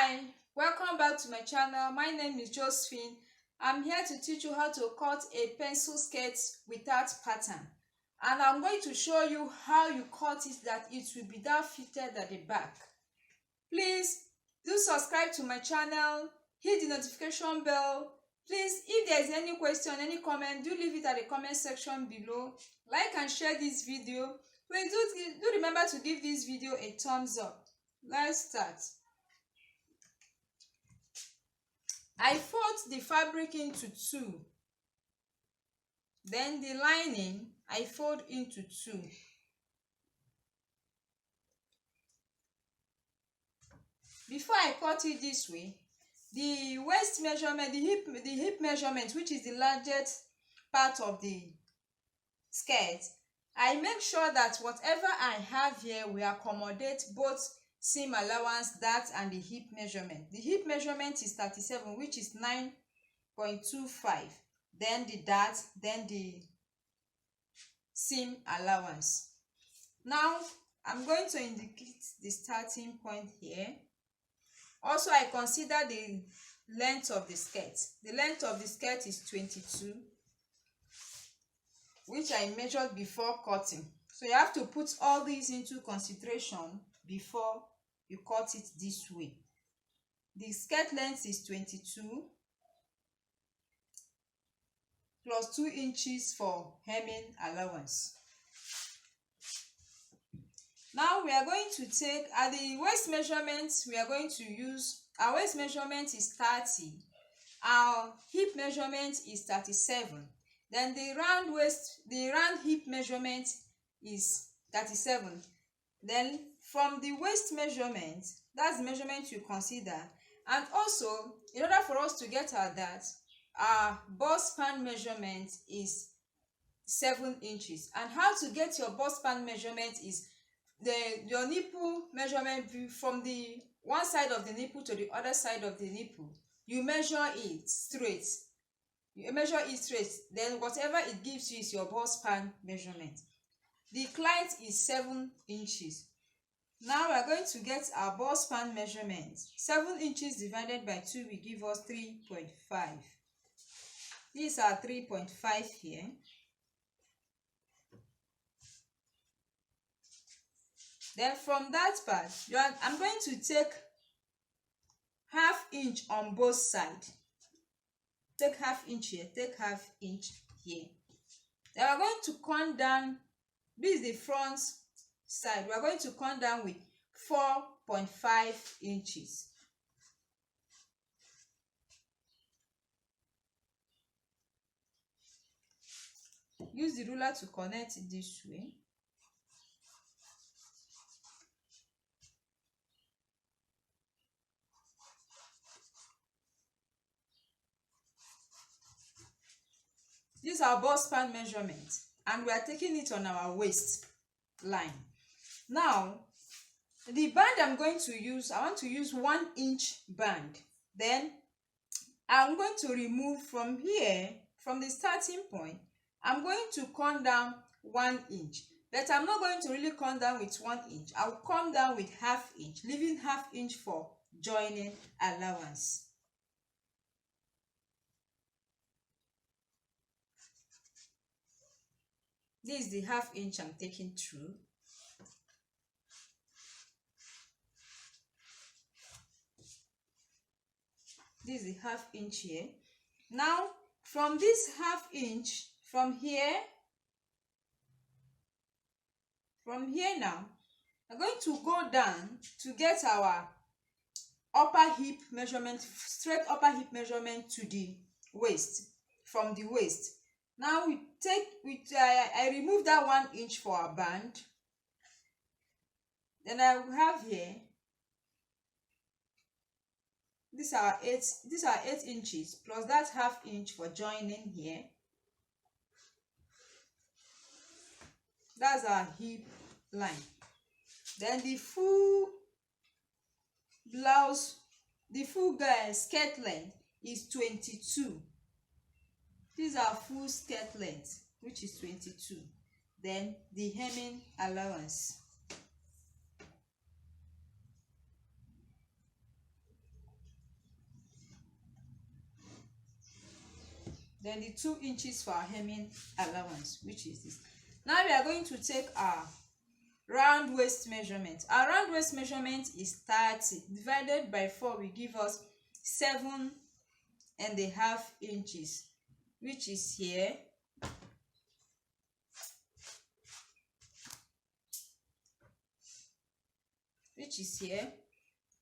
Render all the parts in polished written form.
Hi, welcome back to my channel. My name is Josephine. I'm here to teach you how to cut a pencil skirt without pattern, and I'm going to show you how you cut it that it will be that fitted at the back. Please do subscribe to my channel, hit the notification bell. Please, if there is any question, any comment, do leave it at the comment section below. Like and share this video. Please do remember to give this video a thumbs up. Let's start. I fold the fabric into two. Then the lining I fold into two. Before I cut it this way, the waist measurement, the hip measurement, which is the largest part of the skirt, I make sure that whatever I have here will accommodate both seam allowance, that and the hip measurement. The hip measurement is 37, which is 9.25. Then the dart, then the seam allowance. Now I'm going to indicate the starting point here. Also, I consider the length of the skirt. The length of the skirt is 22, which I measured before cutting. So you have to put all these into consideration before you cut it this way. The skirt length is 22 plus 2 inches for hemming allowance. Now we are going to take the waist measurement. We are going to use, our waist measurement is 30, our hip measurement is 37. Then the round hip measurement is 37. Then from the waist measurement, that's the measurement you consider. And also, in order for us to get our that, our bust span measurement is 7 inches. And how to get your bust span measurement is your nipple measurement from the one side of the nipple to the other side of the nipple. You measure it straight. Then whatever it gives you is your bust span measurement. The client is 7 inches. Now we are going to get our bust span measurement. 7 inches divided by 2 will give us 3.5. These are 3.5 here. Then from that part, I'm going to take ½ inch on both sides. Take ½ inch here, take ½ inch here. Then we're going to come down. This is the front side. We're going to come down with 4.5 inches. Use the ruler to connect it this way. This is our bust span measurement, and we are taking it on our waist line. Now, the band I'm going to use, I want to use 1 inch band. Then I'm going to remove from here, from the starting point, I'm going to come down 1 inch. But I'm not going to really come down with 1 inch. I'll come down with ½ inch, leaving ½ inch for joining allowance. This is the ½ inch I'm taking through. This is the ½ inch here. Now, from this ½ inch, from here now, I'm going to go down to get our upper hip measurement, straight upper hip measurement to the waist, from the waist. Now I remove that 1 inch for our band. Then I will have here, these are 8 inches plus that ½ inch for joining here. That's our hip line. Then the full blouse, the full skirt length is 22. These are full skirt length, which is 22. Then the hemming allowance. then the 2 inches for our hemming allowance, which is this. Now we are going to take our round waist measurement. Our round waist measurement is 30 divided by 4 will give us 7.5 inches, which is here.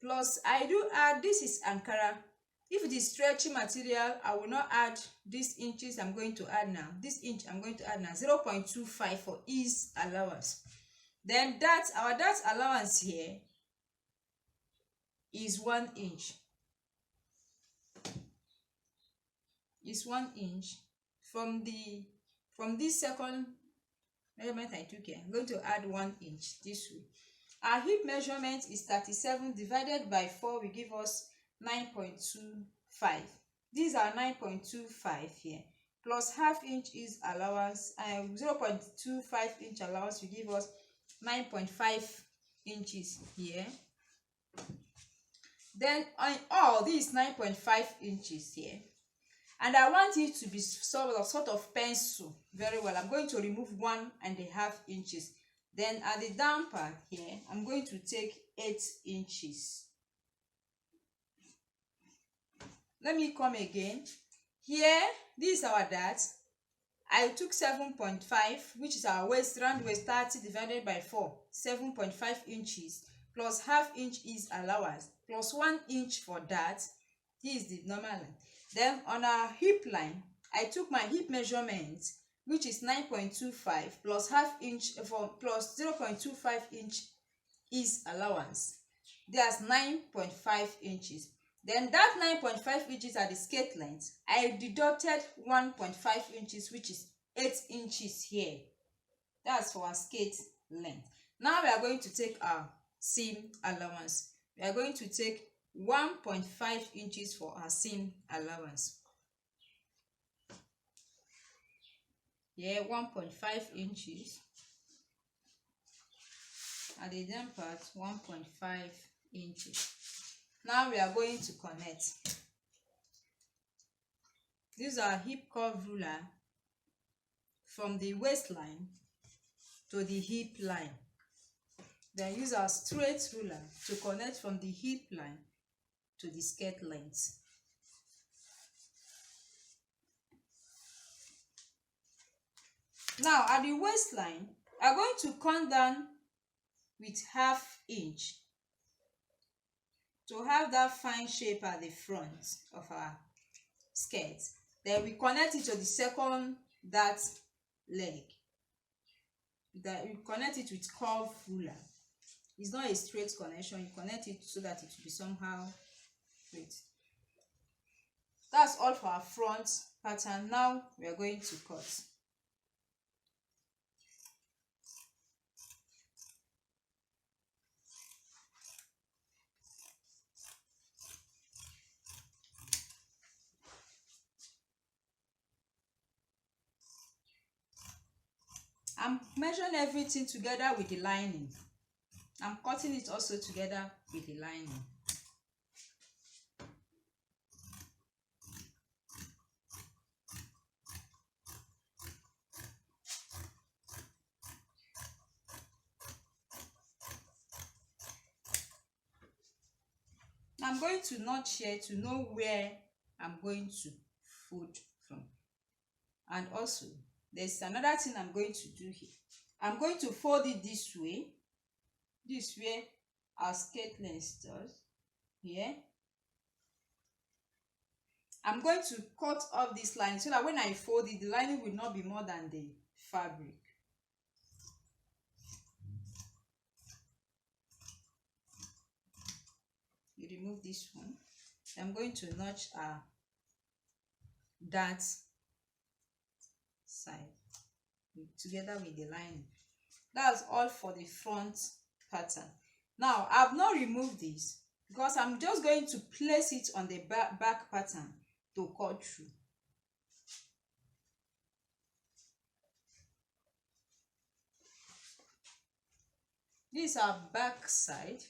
Plus I do add, this is Ankara. If it is stretchy material, I will not add these inches. I'm going to add now. This inch I'm going to add now, 0.25 for ease allowance. Then our dart allowance here is 1 inch. Is 1 inch from this second measurement I took here. I'm going to add 1 inch this way. Our hip measurement is 37 divided by 4 will give us 9.25. These are 9.25 here. Plus half inch is allowance, 0.25 inch allowance will give us 9.5 inches here. Then on all these 9.5 inches here, and I want it to be sort of pencil very well, I'm going to remove 1.5 inches. Then at the down part here, I'm going to take 8 inches. Let me come again. Here, this is our dart. I took 7.5, which is our waist, round waist, 30 divided by 4, 7.5 inches, plus half inch is allowance, plus 1 inch for that. This is the normal line. Then on our hip line, I took my hip measurement, which is 9.25 plus half inch for plus 0.25 inch is allowance. There's 9.5 inches. Then that 9.5 inches are the skirt length. I deducted 1.5 inches, which is 8 inches here. That's for our skirt length. Now we are going to take our seam allowance. We are going to take 1.5 inches for our seam allowance. Yeah, 1.5 inches. At the down part, 1.5 inches. Now we are going to connect. These are hip curve ruler from the waistline to the hip line. Then use our straight ruler to connect from the hip line to the skirt length. Now at the waistline, we are going to come down with half inch to have that fine shape at the front of our skirt. Then we connect it to the second dart leg. That we connect it with curve ruler. It's not a straight connection. You connect it so that it will be somehow straight. That's all for our front pattern. Now we are going to cut. I'm measuring everything together with the lining. I'm cutting it also together with the lining. I'm going to notch here to know where I'm going to fold from. And also, there's another thing I'm going to do here. I'm going to fold it this way our skirt length does. Here. I'm going to cut off this line so that when I fold it, the lining will not be more than the fabric. You remove this one. I'm going to notch that side together with the lining. That's all for the front pattern. Now I've not removed this because I'm just going to place it on the back pattern to cut through. This is our back side.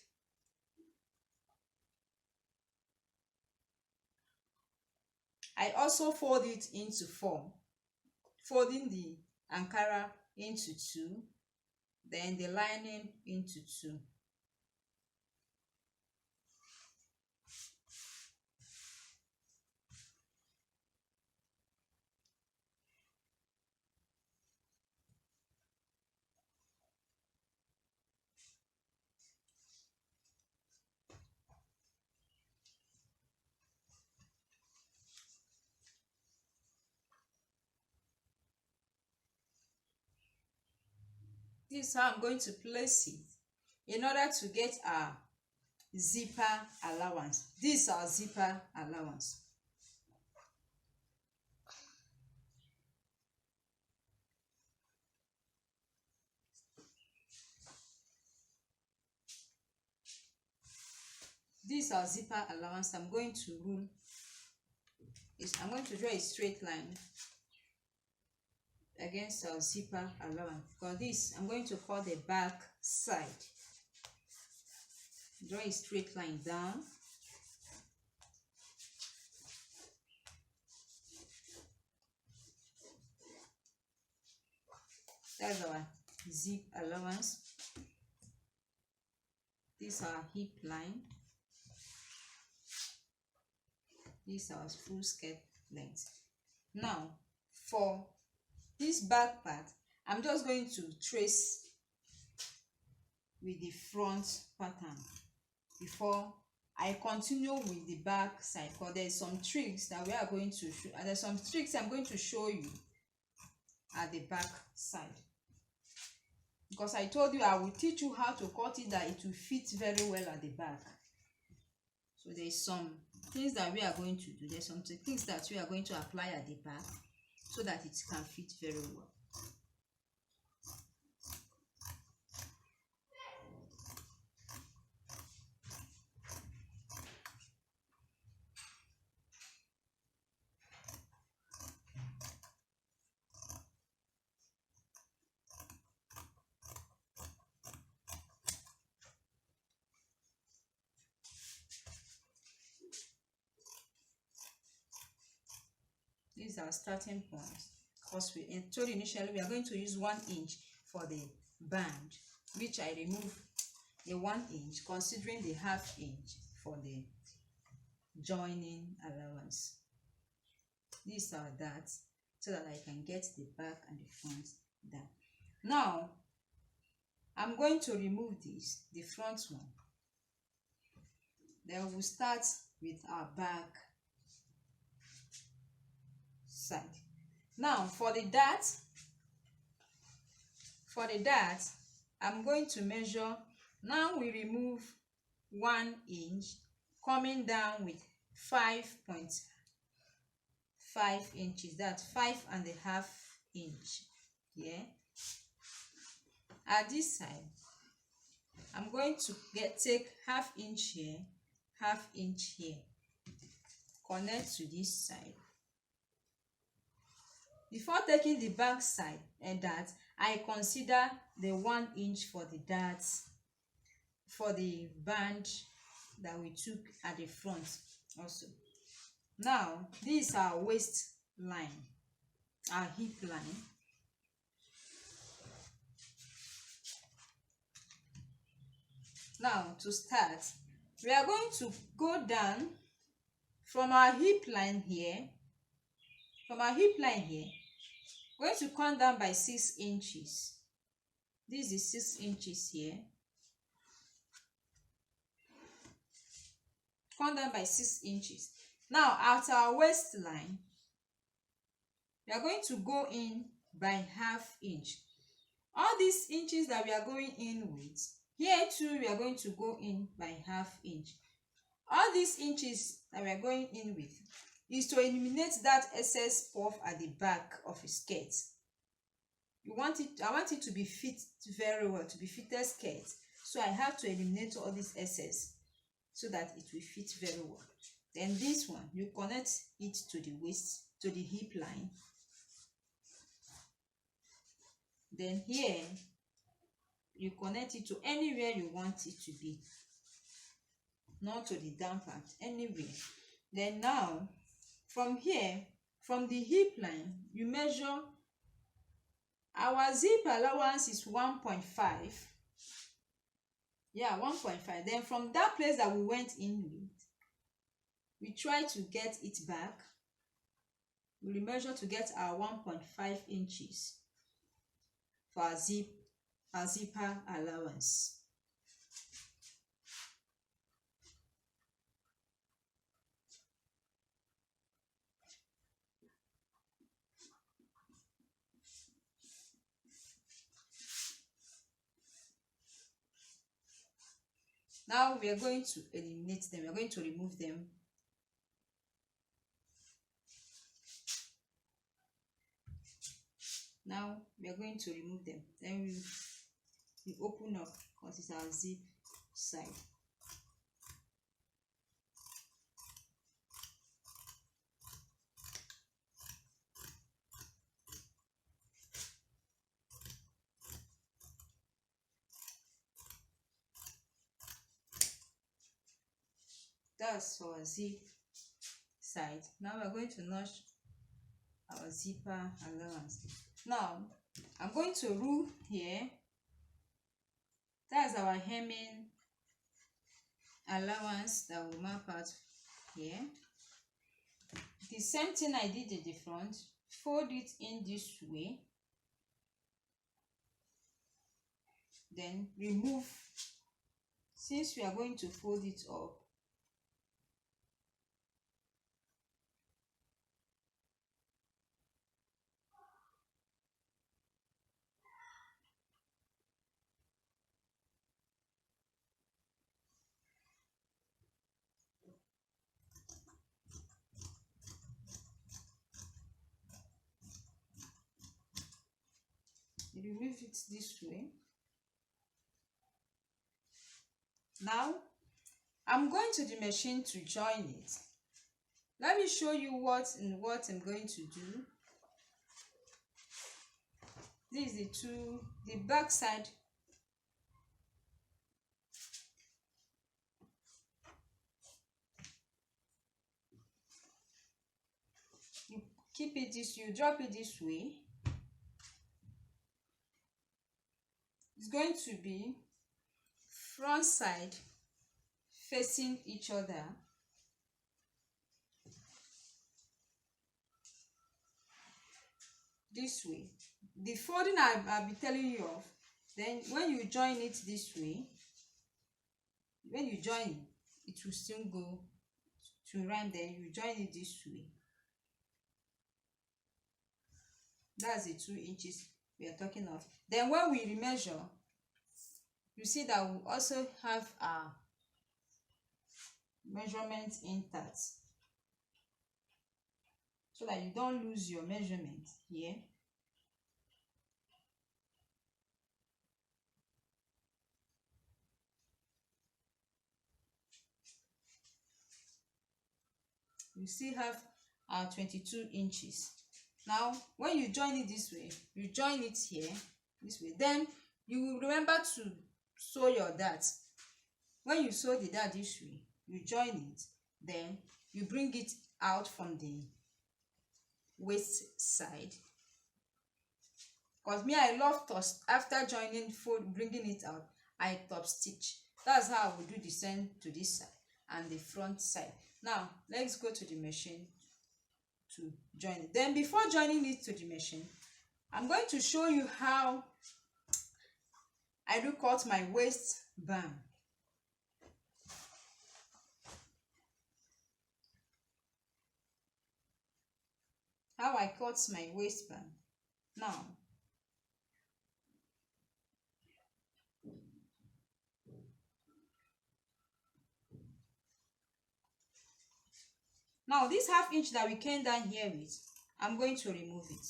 I also fold it into 4, folding the Ankara into 2, then the lining into 2. This is how I'm going to place it in order to get our zipper allowance. This is our zipper allowance. This is our zipper allowance. I'm going to draw a straight line against our zipper allowance. For this, I'm going to call the back side. Draw a straight line down. That's our zip allowance. This is our hip line. This is our full skirt length. Now, for this back part, I'm just going to trace with the front pattern before I continue with the back side, because there's some tricks that we are going to show. There's some tricks I'm going to show you at the back side, because I told you I will teach you how to cut it that it will fit very well at the back. So there's some things that we are going to do. There's some things that we are going to apply at the back so that it can fit very well. These are starting points, because we told initially we are going to use 1 inch for the band, which I remove the 1 inch, considering the ½ inch for the joining allowance. These are that, so that I can get the back and the front down. Now I'm going to remove this, the front one. Then we'll start with our back side. Now for the dart, I'm going to measure. Now we remove 1 inch, coming down with 5.5 inches. That's 5.5 inch. Yeah. At this side, I'm going to take ½ inch here, ½ inch here. Connect to this side. Before taking the back side and dart, I consider the 1 inch for the darts, for the band that we took at the front also. Now this is our waist line, our hip line. Now to start, we are going to go down from our hip line here. We're going to come down by 6 inches. This is 6 inches here. Come down by 6 inches. Now at our waistline, we are going to go in by ½ inch. All these inches that we are going in with, here too we are going to go in by ½ inch. All these inches that we are going in with is to eliminate that excess puff at the back of a skirt. I want it to be fit very well, to be fitted skirt. So I have to eliminate all this excess so that it will fit very well. Then this one, you connect it to the waist, to the hip line. Then here, you connect it to anywhere you want it to be. Not to the down part, anywhere. Then now, from here, from the hip line, you measure. Our zip allowance is 1.5. Yeah, 1.5. Then from that place that we went in with, we try to get it back. We measure to get our 1.5 inches for our zipper allowance. Now we are going to eliminate them. We are going to remove them. Now we are going to remove them. Then we open up because it's our zip side. That's for our zip side. Now we're going to notch our zipper allowance. Now I'm going to rule here. That's our hemming allowance that will map out here. The same thing I did in the front, fold it in this way, then remove. Since we are going to fold it up, remove it this way. Now I'm going to the machine to join it. Let me show you what I'm going to do. This is the back side. You keep it this, you drop it this way. It's going to be front side facing each other. This way. The folding I'll be telling you of. Then when you join it this way, when you join it will still go to rhyme. Then you join it this way. That's the 2 inches we are talking of. Then when we remeasure, you see that we also have our measurement intact, so that you don't lose your measurement here. You still have our 22 inches. Now when you join it this way, you join it here this way, then you will remember to sew your dart. When you sew the dart this way, you join it, then you bring it out from the waist side. Because me, I love to, after joining, bringing it out, I top stitch. That's how I will do the same to this side and the front side. Now let's go to the machine to join it. Then before joining it to the machine, I'm going to show you how I do cut my waistband. How I cut my waistband. Now this ½ inch that we came down here with, I'm going to remove it.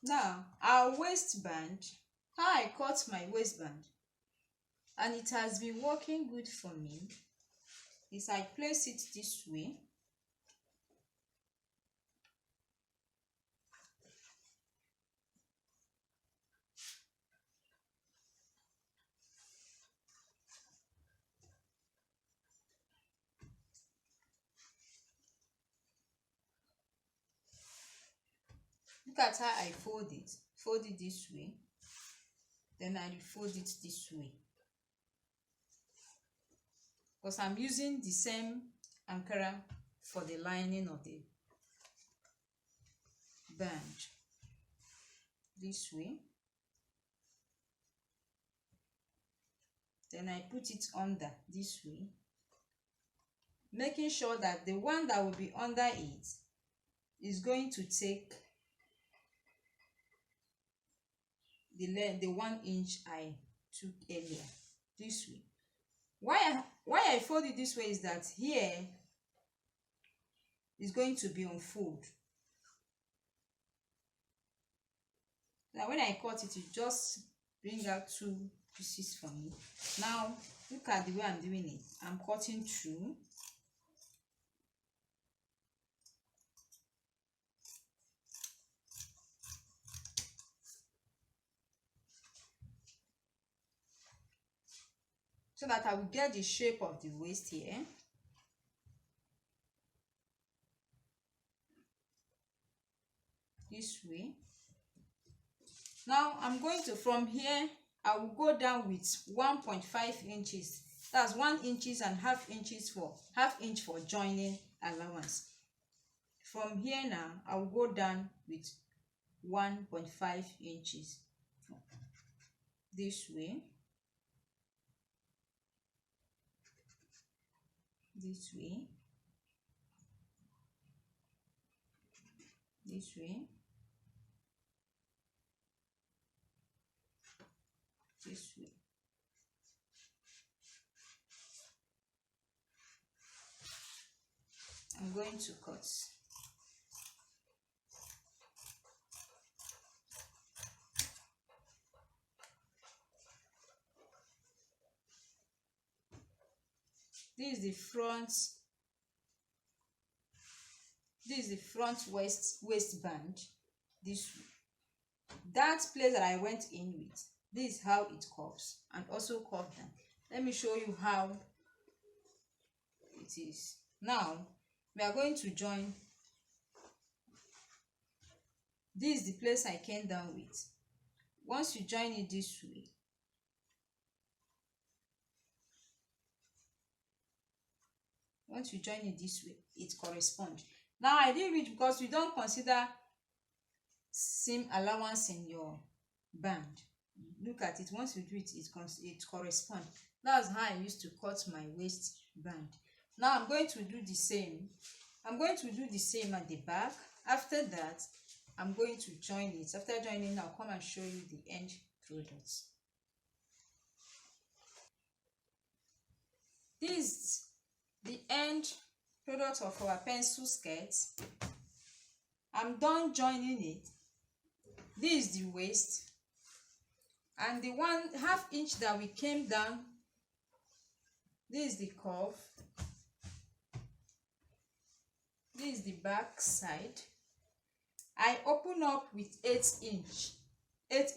Now our waistband, how I cut my waistband, and it has been working good for me. is I place it this way. Look at how I fold it. Fold it this way. Then I fold it this way. Because I'm using the same Ankara for the lining of the band. This way. Then I put it under this way. Making sure that the one that will be under it is going to take the 1 inch I took earlier. This way. Why I fold it this way is that here is going to be unfold. Now when I cut it, it just bring out 2 pieces for me. Now look at the way I'm doing it. I'm cutting through. So that I will get the shape of the waist here. This way. Now I'm going to, from here, I will go down with 1.5 inches. That's 1 inches and half inches for half-inch for joining allowance. From here now, I will go down with 1.5 inches. This way. This way. This way. This way. I'm going to cut. This is the front. This is the front waistband. This that place that I went in with. This is how it curves and also curve down. Let me show you how it is. Now we are going to join. This is the place I came down with. Once you join it this way, it corresponds. Now I did reach because we don't consider seam allowance in your band. Look at it. Once you do it, it corresponds. That's how I used to cut my waist band. Now I'm going to do the same. I'm going to do the same at the back. After that, I'm going to join it. After joining, I'll come and show you the end products. This is the end product of our pencil skirt. I'm done joining it. This is the waist. And the 1/2 inch that we came down, this is the curve. This is the back side. I open up with 8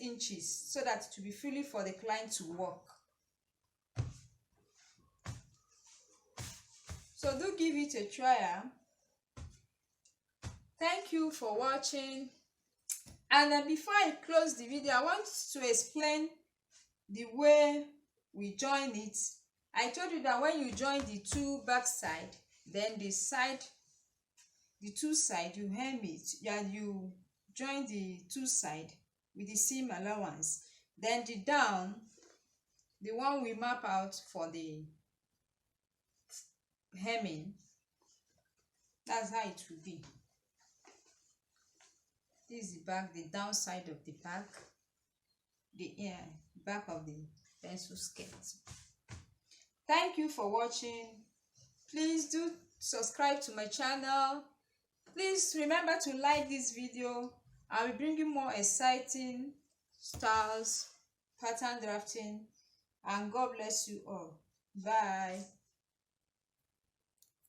inches so that it will be free for the client to walk. So do give it a try. Thank you for watching. And before I close the video, I want to explain the way we join it. I told you that when you join the 2 back side, then the two side, you hem it, and you join the 2 side with the seam allowance. Then the down, the one we map out for the hemming, that's how it will be. This is the back, the down side of the back, the back of the pencil skirt. Thank you for watching. Please do subscribe to my channel. Please remember to like this video. I will bring you more exciting styles, pattern drafting, and God bless you all. Bye.